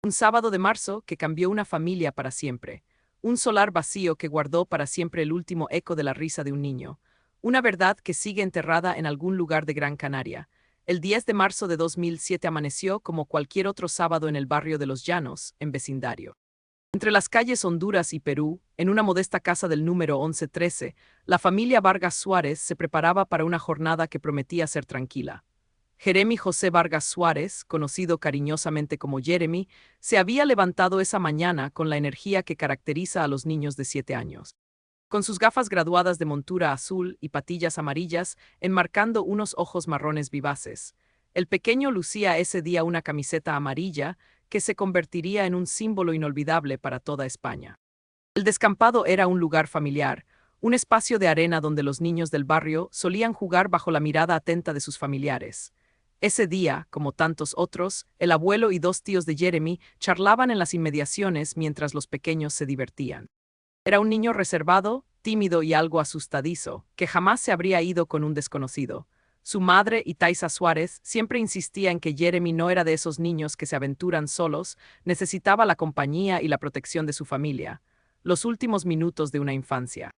Un sábado de marzo que cambió una familia para siempre. Un solar vacío que guardó para siempre el último eco de la risa de un niño. Una verdad que sigue enterrada en algún lugar de Gran Canaria. El 10 de marzo de 2007 amaneció como cualquier otro sábado en el barrio de Los Llanos, en vecindario. Entre las calles Honduras y Perú, en una modesta casa del número 1113, la familia Vargas Suárez se preparaba para una jornada que prometía ser tranquila. Jeremy José Vargas Suárez, conocido cariñosamente como Jeremy, se había levantado esa mañana con la energía que caracteriza a los niños de 7 años. Con sus gafas graduadas de montura azul y patillas amarillas, enmarcando unos ojos marrones vivaces. El pequeño lucía ese día una camiseta amarilla que se convertiría en un símbolo inolvidable para toda España. El descampado era un lugar familiar, un espacio de arena donde los niños del barrio solían jugar bajo la mirada atenta de sus familiares. Ese día, como tantos otros, el abuelo y dos tíos de Jeremy charlaban en las inmediaciones mientras los pequeños se divertían. Era un niño reservado, tímido y algo asustadizo, que jamás se habría ido con un desconocido. Su madre, Itaiza Suárez, siempre insistía en que Jeremy no era de esos niños que se aventuran solos, necesitaba la compañía y la protección de su familia. Los últimos minutos de una infancia.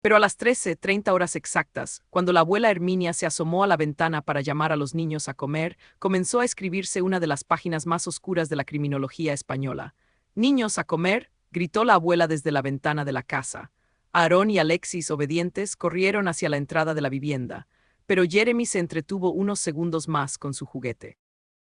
Pero a las 13:30 horas exactas, cuando la abuela Herminia se asomó a la ventana para llamar a los niños a comer, comenzó a escribirse una de las páginas más oscuras de la criminología española. «Niños a comer», gritó la abuela desde la ventana de la casa. Aarón y Alexis, obedientes, corrieron hacia la entrada de la vivienda, pero Jeremy se entretuvo unos segundos más con su juguete.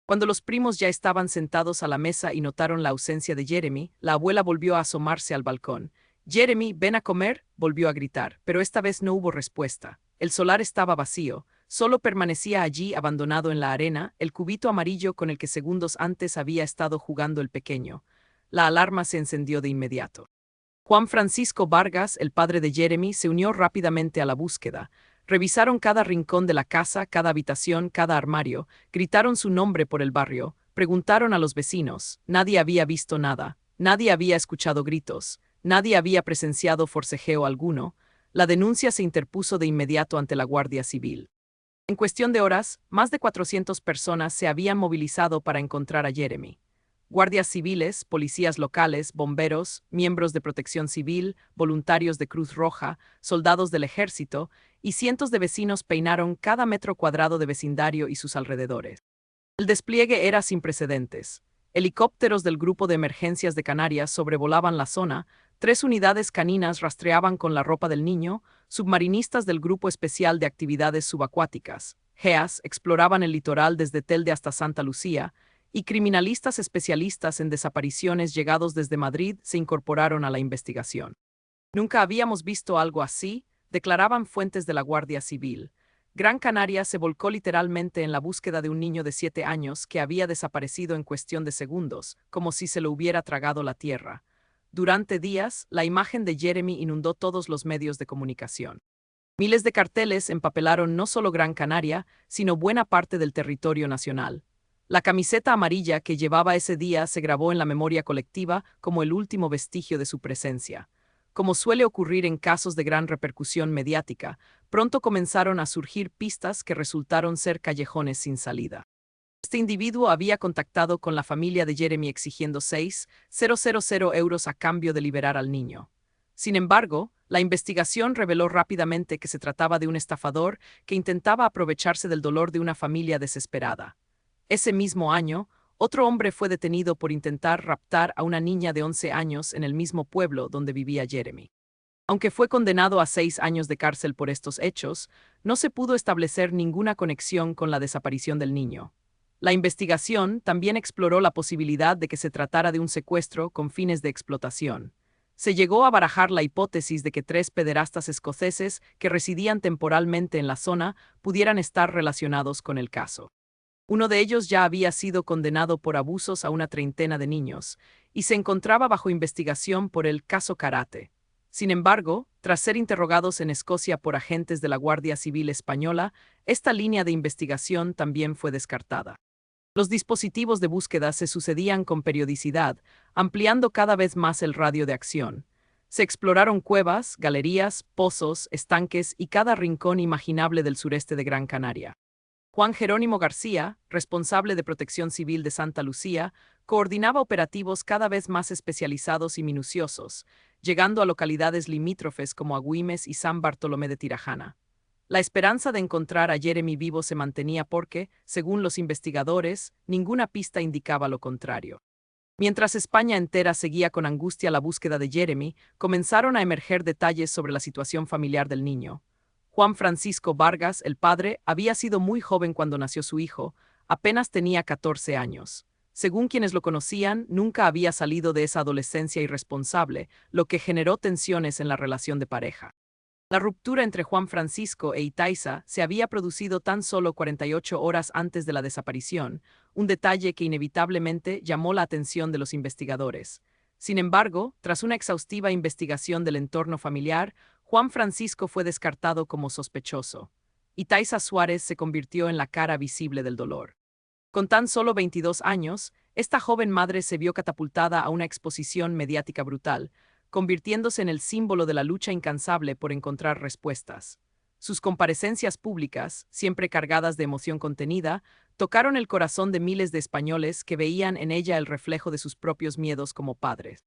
Cuando los primos ya estaban sentados a la mesa y notaron la ausencia de Jeremy, la abuela volvió a asomarse al balcón. «Jeremy, ven a comer», volvió a gritar, pero esta vez no hubo respuesta. El solar estaba vacío, solo permanecía allí abandonado en la arena el cubito amarillo con el que segundos antes había estado jugando el pequeño. La alarma se encendió de inmediato. Juan Francisco Vargas, el padre de Jeremy, se unió rápidamente a la búsqueda. Revisaron cada rincón de la casa, cada habitación, cada armario, gritaron su nombre por el barrio, preguntaron a los vecinos. Nadie había visto nada, nadie había escuchado gritos, nadie había presenciado forcejeo alguno. La denuncia se interpuso de inmediato ante la Guardia Civil. En cuestión de horas, más de 400 personas se habían movilizado para encontrar a Jeremy. Guardias civiles, policías locales, bomberos, miembros de protección civil, voluntarios de Cruz Roja, soldados del ejército y cientos de vecinos peinaron cada metro cuadrado de vecindario y sus alrededores. El despliegue era sin precedentes. Helicópteros del Grupo de Emergencias de Canarias sobrevolaban la zona, 3 unidades caninas rastreaban con la ropa del niño, submarinistas del Grupo Especial de Actividades Subacuáticas, GEAS, exploraban el litoral desde Telde hasta Santa Lucía, y criminalistas especialistas en desapariciones llegados desde Madrid se incorporaron a la investigación. Nunca habíamos visto algo así, declaraban fuentes de la Guardia Civil. Gran Canaria se volcó literalmente en la búsqueda de un niño de 7 años que había desaparecido en cuestión de segundos, como si se lo hubiera tragado la tierra. Durante días, la imagen de Jeremy inundó todos los medios de comunicación. Miles de carteles empapelaron no solo Gran Canaria, sino buena parte del territorio nacional. La camiseta amarilla que llevaba ese día se grabó en la memoria colectiva como el último vestigio de su presencia. Como suele ocurrir en casos de gran repercusión mediática, pronto comenzaron a surgir pistas que resultaron ser callejones sin salida. Este individuo había contactado con la familia de Jeremy exigiendo 6.000 euros a cambio de liberar al niño. Sin embargo, la investigación reveló rápidamente que se trataba de un estafador que intentaba aprovecharse del dolor de una familia desesperada. Ese mismo año, otro hombre fue detenido por intentar raptar a una niña de 11 años en el mismo pueblo donde vivía Jeremy. Aunque fue condenado a 6 años de cárcel por estos hechos, no se pudo establecer ninguna conexión con la desaparición del niño. La investigación también exploró la posibilidad de que se tratara de un secuestro con fines de explotación. Se llegó a barajar la hipótesis de que 3 pederastas escoceses que residían temporalmente en la zona pudieran estar relacionados con el caso. Uno de ellos ya había sido condenado por abusos a una treintena de niños y se encontraba bajo investigación por el caso Karate. Sin embargo, tras ser interrogados en Escocia por agentes de la Guardia Civil española, esta línea de investigación también fue descartada. Los dispositivos de búsqueda se sucedían con periodicidad, ampliando cada vez más el radio de acción. Se exploraron cuevas, galerías, pozos, estanques y cada rincón imaginable del sureste de Gran Canaria. Juan Jerónimo García, responsable de Protección Civil de Santa Lucía, Coordinaba operativos cada vez más especializados y minuciosos, llegando a localidades limítrofes como Agüimes y San Bartolomé de Tirajana. La esperanza de encontrar a Jeremy vivo se mantenía porque, según los investigadores, ninguna pista indicaba lo contrario. Mientras España entera seguía con angustia la búsqueda de Jeremy, comenzaron a emerger detalles sobre la situación familiar del niño. Juan Francisco Vargas, el padre, había sido muy joven cuando nació su hijo, apenas tenía 14 años. Según quienes lo conocían, nunca había salido de esa adolescencia irresponsable, lo que generó tensiones en la relación de pareja. La ruptura entre Juan Francisco e Itaiza se había producido tan solo 48 horas antes de la desaparición, un detalle que inevitablemente llamó la atención de los investigadores. Sin embargo, tras una exhaustiva investigación del entorno familiar, Juan Francisco fue descartado como sospechoso. Itaiza Suárez se convirtió en la cara visible del dolor. Con tan solo 22 años, esta joven madre se vio catapultada a una exposición mediática brutal, convirtiéndose en el símbolo de la lucha incansable por encontrar respuestas. Sus comparecencias públicas, siempre cargadas de emoción contenida, tocaron el corazón de miles de españoles que veían en ella el reflejo de sus propios miedos como padres.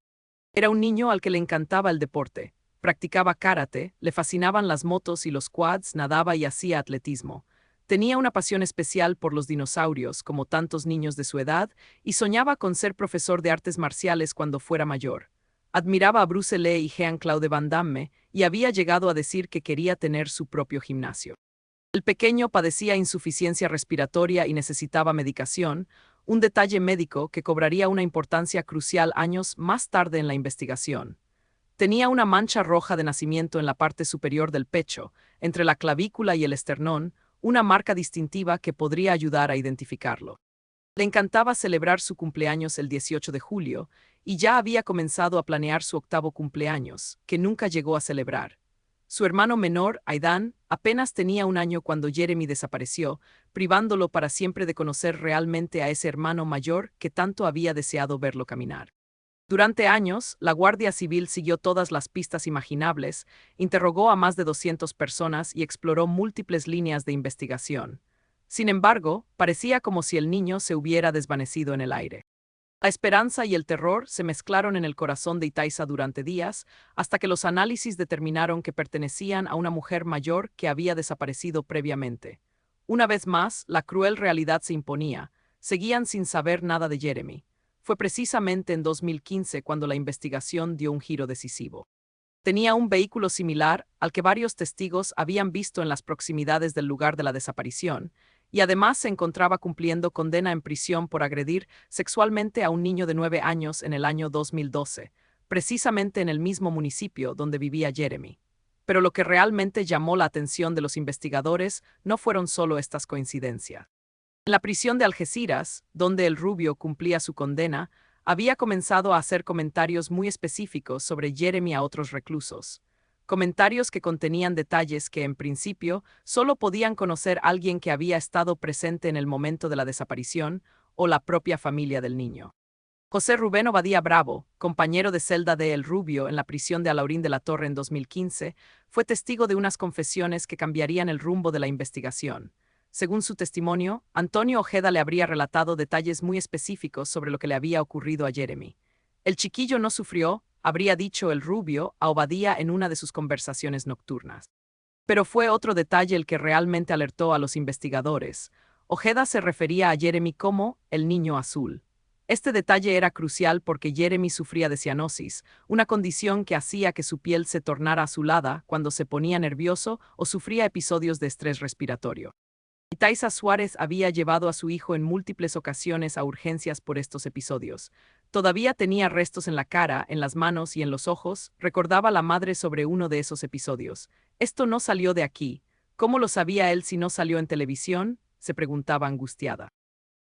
Era un niño al que le encantaba el deporte, practicaba karate, le fascinaban las motos y los quads, nadaba y hacía atletismo. Tenía una pasión especial por los dinosaurios, como tantos niños de su edad, y soñaba con ser profesor de artes marciales cuando fuera mayor. Admiraba a Bruce Lee y Jean-Claude Van Damme y había llegado a decir que quería tener su propio gimnasio. El pequeño padecía insuficiencia respiratoria y necesitaba medicación, un detalle médico que cobraría una importancia crucial años más tarde en la investigación. Tenía una mancha roja de nacimiento en la parte superior del pecho, entre la clavícula y el esternón, una marca distintiva que podría ayudar a identificarlo. Le encantaba celebrar su cumpleaños el 18 de julio, y ya había comenzado a planear su octavo cumpleaños, que nunca llegó a celebrar. Su hermano menor, Aidan, apenas tenía un año cuando Jeremy desapareció, privándolo para siempre de conocer realmente a ese hermano mayor que tanto había deseado verlo caminar. Durante años, la Guardia Civil siguió todas las pistas imaginables, interrogó a más de 200 personas y exploró múltiples líneas de investigación. Sin embargo, parecía como si el niño se hubiera desvanecido en el aire. La esperanza y el terror se mezclaron en el corazón de Itaiza durante días, hasta que los análisis determinaron que pertenecían a una mujer mayor que había desaparecido previamente. Una vez más, la cruel realidad se imponía. Seguían sin saber nada de Jeremy. Fue precisamente en 2015 cuando la investigación dio un giro decisivo. Tenía un vehículo similar al que varios testigos habían visto en las proximidades del lugar de la desaparición, y además se encontraba cumpliendo condena en prisión por agredir sexualmente a un niño de 9 años en el año 2012, precisamente en el mismo municipio donde vivía Jeremy. Pero lo que realmente llamó la atención de los investigadores no fueron solo estas coincidencias. En la prisión de Algeciras, donde el rubio cumplía su condena, había comenzado a hacer comentarios muy específicos sobre Jeremy a otros reclusos. Comentarios que contenían detalles que, en principio, solo podían conocer alguien que había estado presente en el momento de la desaparición o la propia familia del niño. José Rubén Obadía Bravo, compañero de celda de El Rubio en la prisión de Alhaurín de la Torre en 2015, fue testigo de unas confesiones que cambiarían el rumbo de la investigación. Según su testimonio, Antonio Ojeda le habría relatado detalles muy específicos sobre lo que le había ocurrido a Jeremy. El chiquillo no sufrió, habría dicho el Rubio a Obadía en una de sus conversaciones nocturnas. Pero fue otro detalle el que realmente alertó a los investigadores. Ojeda se refería a Jeremy como el niño azul. Este detalle era crucial porque Jeremy sufría de cianosis, una condición que hacía que su piel se tornara azulada cuando se ponía nervioso o sufría episodios de estrés respiratorio. Itaiza Suárez había llevado a su hijo en múltiples ocasiones a urgencias por estos episodios. Todavía tenía restos en la cara, en las manos y en los ojos, recordaba la madre sobre uno de esos episodios. «Esto no salió de aquí. ¿Cómo lo sabía él si no salió en televisión?», se preguntaba angustiada.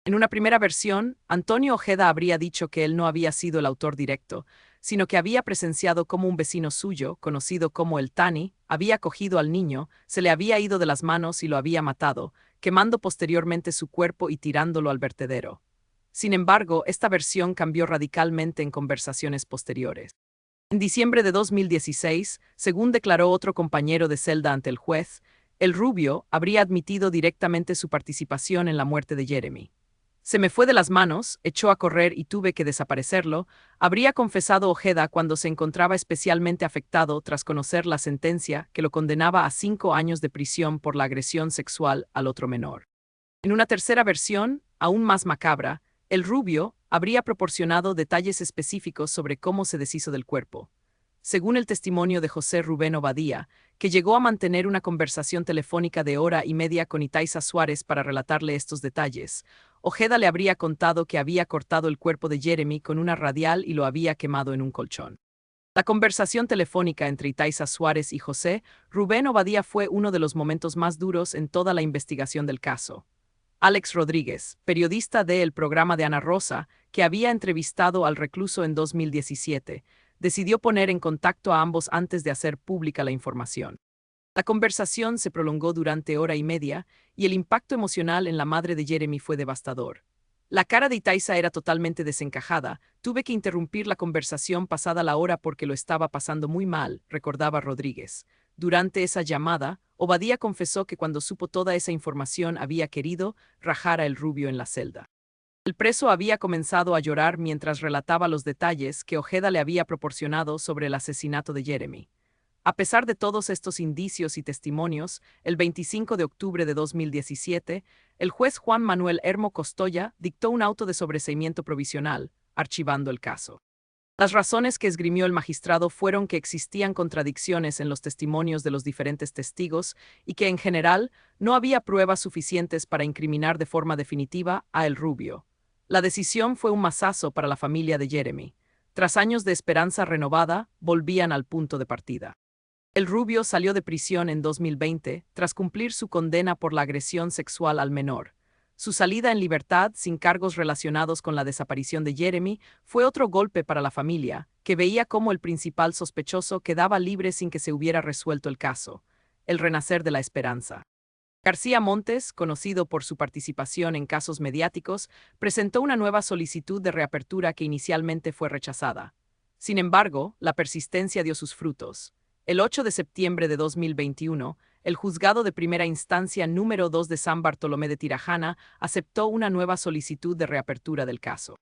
En una primera versión, Antonio Ojeda habría dicho que él no había sido el autor directo, sino que había presenciado cómo un vecino suyo, conocido como el Tani, había cogido al niño, se le había ido de las manos y lo había matado, quemando posteriormente su cuerpo y tirándolo al vertedero. Sin embargo, esta versión cambió radicalmente en conversaciones posteriores. En diciembre de 2016, según declaró otro compañero de celda ante el juez, el Rubio habría admitido directamente su participación en la muerte de Jeremy. Se me fue de las manos, echó a correr y tuve que desaparecerlo, habría confesado Ojeda cuando se encontraba especialmente afectado tras conocer la sentencia que lo condenaba a 5 años de prisión por la agresión sexual al otro menor. En una tercera versión, aún más macabra, el rubio habría proporcionado detalles específicos sobre cómo se deshizo del cuerpo. Según el testimonio de José Rubén Obadía, que llegó a mantener una conversación telefónica de hora y media con Itaiza Suárez para relatarle estos detalles, Ojeda le habría contado que había cortado el cuerpo de Jeremy con una radial y lo había quemado en un colchón. La conversación telefónica entre Itaiza Suárez y José Rubén Obadía fue uno de los momentos más duros en toda la investigación del caso. Alex Rodríguez, periodista del programa de Ana Rosa, que había entrevistado al recluso en 2017, decidió poner en contacto a ambos antes de hacer pública la información. La conversación se prolongó durante hora y media y el impacto emocional en la madre de Jeremy fue devastador. La cara de Itaiza era totalmente desencajada. Tuve que interrumpir la conversación pasada la hora porque lo estaba pasando muy mal, recordaba Rodríguez. Durante esa llamada, Obadía confesó que cuando supo toda esa información había querido rajar a el rubio en la celda. El preso había comenzado a llorar mientras relataba los detalles que Ojeda le había proporcionado sobre el asesinato de Jeremy. A pesar de todos estos indicios y testimonios, el 25 de octubre de 2017, el juez Juan Manuel Hermo Costoya dictó un auto de sobreseimiento provisional, archivando el caso. Las razones que esgrimió el magistrado fueron que existían contradicciones en los testimonios de los diferentes testigos y que, en general, no había pruebas suficientes para incriminar de forma definitiva a El Rubio. La decisión fue un mazazo para la familia de Jeremy. Tras años de esperanza renovada, volvían al punto de partida. El Rubio salió de prisión en 2020 tras cumplir su condena por la agresión sexual al menor. Su salida en libertad, sin cargos relacionados con la desaparición de Jeremy, fue otro golpe para la familia, que veía cómo el principal sospechoso quedaba libre sin que se hubiera resuelto el caso. El renacer de la esperanza. García Montes, conocido por su participación en casos mediáticos, presentó una nueva solicitud de reapertura que inicialmente fue rechazada. Sin embargo, la persistencia dio sus frutos. El 8 de septiembre de 2021, el Juzgado de Primera Instancia número 2 de San Bartolomé de Tirajana aceptó una nueva solicitud de reapertura del caso.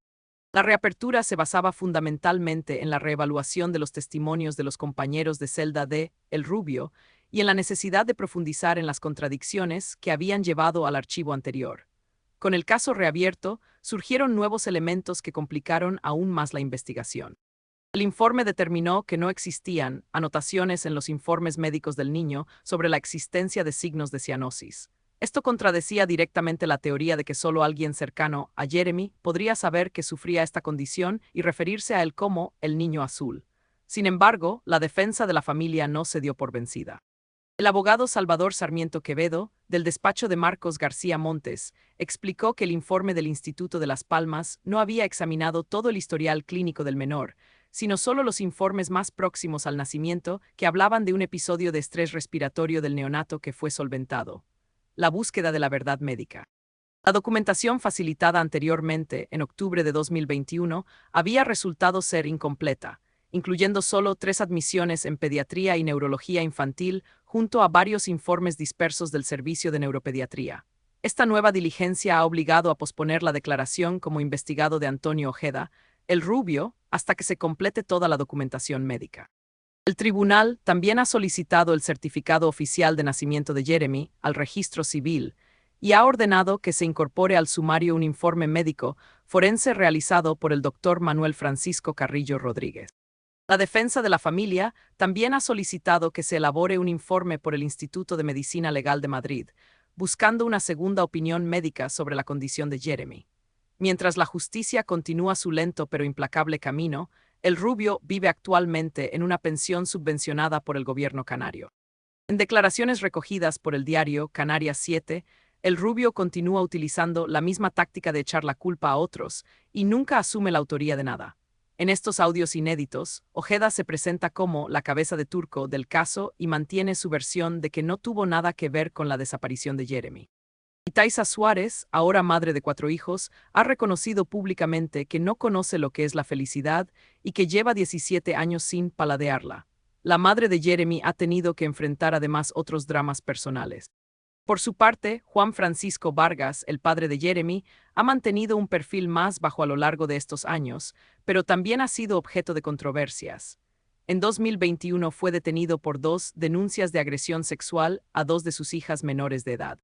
La reapertura se basaba fundamentalmente en la reevaluación de los testimonios de los compañeros de celda de El Rubio y en la necesidad de profundizar en las contradicciones que habían llevado al archivo anterior. Con el caso reabierto, surgieron nuevos elementos que complicaron aún más la investigación. El informe determinó que no existían anotaciones en los informes médicos del niño sobre la existencia de signos de cianosis. Esto contradecía directamente la teoría de que solo alguien cercano a Jeremy podría saber que sufría esta condición y referirse a él como el niño azul. Sin embargo, la defensa de la familia no se dio por vencida. El abogado Salvador Sarmiento Quevedo, del despacho de Marcos García Montes, explicó que el informe del Instituto de Las Palmas no había examinado todo el historial clínico del menor, sino solo los informes más próximos al nacimiento que hablaban de un episodio de estrés respiratorio del neonato que fue solventado. La búsqueda de la verdad médica. La documentación facilitada anteriormente, en octubre de 2021, había resultado ser incompleta, incluyendo solo 3 admisiones en pediatría y neurología infantil, junto a varios informes dispersos del Servicio de Neuropediatría. Esta nueva diligencia ha obligado a posponer la declaración como investigado de Antonio Ojeda, el Rubio, hasta que se complete toda la documentación médica. El tribunal también ha solicitado el certificado oficial de nacimiento de Jeremy al registro civil y ha ordenado que se incorpore al sumario un informe médico forense realizado por el doctor Manuel Francisco Carrillo Rodríguez. La defensa de la familia también ha solicitado que se elabore un informe por el Instituto de Medicina Legal de Madrid, buscando una segunda opinión médica sobre la condición de Jeremy. Mientras la justicia continúa su lento pero implacable camino, el Rubio vive actualmente en una pensión subvencionada por el gobierno canario. En declaraciones recogidas por el diario Canarias 7, el Rubio continúa utilizando la misma táctica de echar la culpa a otros y nunca asume la autoría de nada. En estos audios inéditos, Ojeda se presenta como la cabeza de turco del caso y mantiene su versión de que no tuvo nada que ver con la desaparición de Jeremy. Itaiza Suárez, ahora madre de 4 hijos, ha reconocido públicamente que no conoce lo que es la felicidad y que lleva 17 años sin paladearla. La madre de Jeremy ha tenido que enfrentar además otros dramas personales. Por su parte, Juan Francisco Vargas, el padre de Jeremy, ha mantenido un perfil más bajo a lo largo de estos años, pero también ha sido objeto de controversias. En 2021 fue detenido por 2 denuncias de agresión sexual a 2 de sus hijas menores de edad.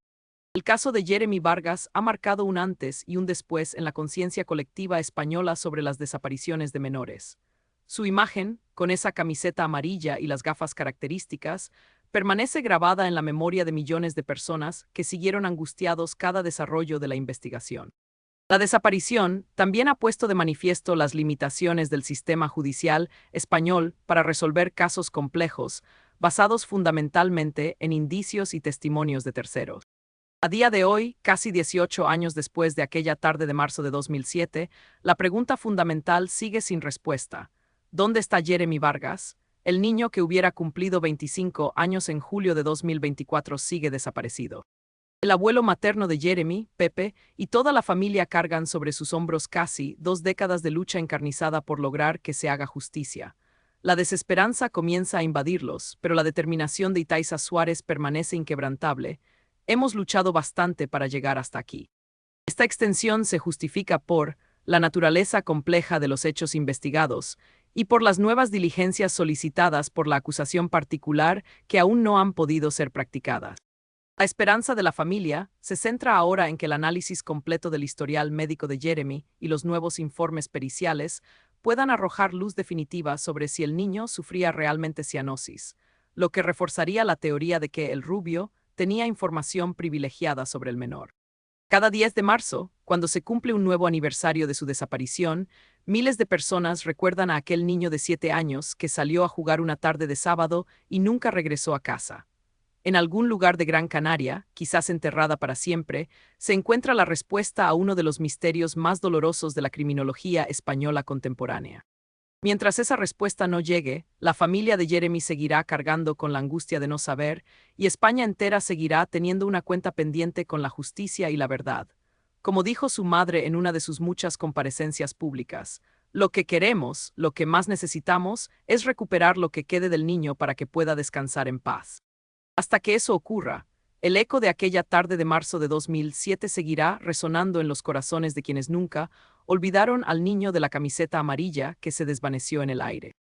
El caso de Jeremy Vargas ha marcado un antes y un después en la conciencia colectiva española sobre las desapariciones de menores. Su imagen, con esa camiseta amarilla y las gafas características, permanece grabada en la memoria de millones de personas que siguieron angustiados cada desarrollo de la investigación. La desaparición también ha puesto de manifiesto las limitaciones del sistema judicial español para resolver casos complejos, basados fundamentalmente en indicios y testimonios de terceros. A día de hoy, casi 18 años después de aquella tarde de marzo de 2007, la pregunta fundamental sigue sin respuesta. ¿Dónde está Jeremy Vargas? El niño que hubiera cumplido 25 años en julio de 2024 sigue desaparecido. El abuelo materno de Jeremy, Pepe, y toda la familia cargan sobre sus hombros casi 2 décadas de lucha encarnizada por lograr que se haga justicia. La desesperanza comienza a invadirlos, pero la determinación de Itaiza Suárez permanece inquebrantable. Hemos luchado bastante para llegar hasta aquí. Esta extensión se justifica por la naturaleza compleja de los hechos investigados y por las nuevas diligencias solicitadas por la acusación particular que aún no han podido ser practicadas. La esperanza de la familia se centra ahora en que el análisis completo del historial médico de Jeremy y los nuevos informes periciales puedan arrojar luz definitiva sobre si el niño sufría realmente cianosis, lo que reforzaría la teoría de que el rubio tenía información privilegiada sobre el menor. Cada 10 de marzo, cuando se cumple un nuevo aniversario de su desaparición, miles de personas recuerdan a aquel niño de 7 años que salió a jugar una tarde de sábado y nunca regresó a casa. En algún lugar de Gran Canaria, quizás enterrada para siempre, se encuentra la respuesta a uno de los misterios más dolorosos de la criminología española contemporánea. Mientras esa respuesta no llegue, la familia de Jeremy seguirá cargando con la angustia de no saber, y España entera seguirá teniendo una cuenta pendiente con la justicia y la verdad. Como dijo su madre en una de sus muchas comparecencias públicas, lo que queremos, lo que más necesitamos, es recuperar lo que quede del niño para que pueda descansar en paz. Hasta que eso ocurra, el eco de aquella tarde de marzo de 2007 seguirá resonando en los corazones de quienes nunca olvidaron al niño de la camiseta amarilla que se desvaneció en el aire.